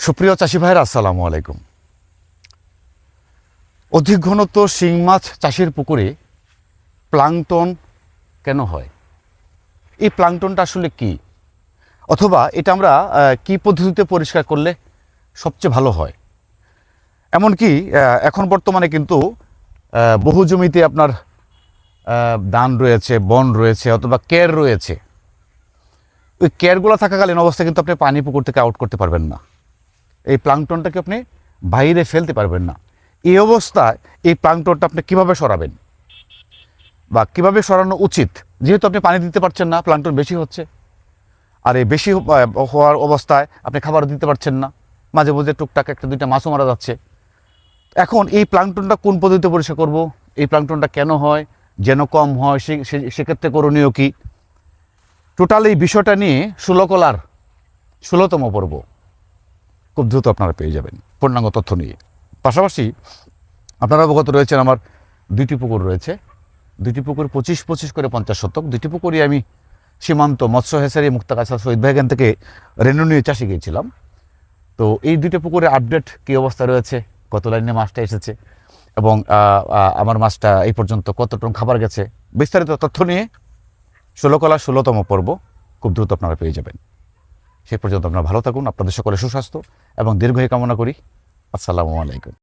সুপ্রিয় চাষি ভাইরা, আসসালামু আলাইকুম। অধিক ঘনত্ব শিং মাছ চাষের পুকুরে প্লাঙ্কটন কেন হয়? এই প্লাঙ্কটনটা আসলে কি, অথবা এটা আমরা কি পদ্ধতিতে পরিষ্কার করলে সবচেয়ে ভালো হয়? এমনকি এখন বর্তমানে কিন্তু বহু জমিতে আপনার ধান রয়েছে, বন রয়েছে, অথবা কের রয়েছে। ওই কেরগুলো থাকাকালীন অবস্থায় কিন্তু আপনি পানি পুকুর থেকে আউট করতে পারবেন না। এই প্লাঙ্কটনটাকে আপনি বাইরে ফেলতে পারবেন না। এই অবস্থায় এই প্লাঙ্কটনটা আপনি কীভাবে সরাবেন বা কীভাবে সরানো উচিত? যেহেতু আপনি পানি দিতে পারছেন না, প্লাঙ্কটন বেশি হচ্ছে, আর এই বেশি হওয়ার অবস্থায় আপনি খাবার দিতে পারছেন না, মাঝে মাঝে টুকটাক একটা দুইটা মাছও মারা যাচ্ছে। এখন এই প্লাঙ্কটনটা কোন পদ্ধতিতে পরিষ্কার করব? এই প্লাঙ্কটনটা কেন হয়, যেন কম হয় সেক্ষেত্রে করণীয় কী? টোটাল এই বিষয়টা নিয়ে 16তম পর্ব খুব দ্রুত আপনারা পেয়ে যাবেন পূর্ণাঙ্গ তথ্য নিয়ে। পাশাপাশি আপনারা অবগত রয়েছেন আমার দুইটি পুকুর রয়েছে, দুইটি পুকুর 25-25 করে 50 শতক। দুইটি পুকুরই আমি সীমান্ত মৎস্য হেসারি মুক্তাগাছা শহীদ ভাইখান থেকে রেনু নিয়ে চাষে গিয়েছিলাম। তো এই দুইটা পুকুরের আপডেট কী অবস্থা রয়েছে, কত লাইনে মাছটা এসেছে এবং আমার মাছটা এই পর্যন্ত কত টন খাবার গেছে, বিস্তারিত তথ্য নিয়ে 16তম পর্ব খুব দ্রুত আপনারা পেয়ে যাবেন। সে পর্যন্ত আপনারা ভালো থাকুন। আপনাদের সকলে সুস্বাস্থ্য এবং দীর্ঘায়ু কামনা করি। আসসালামু আলাইকুম।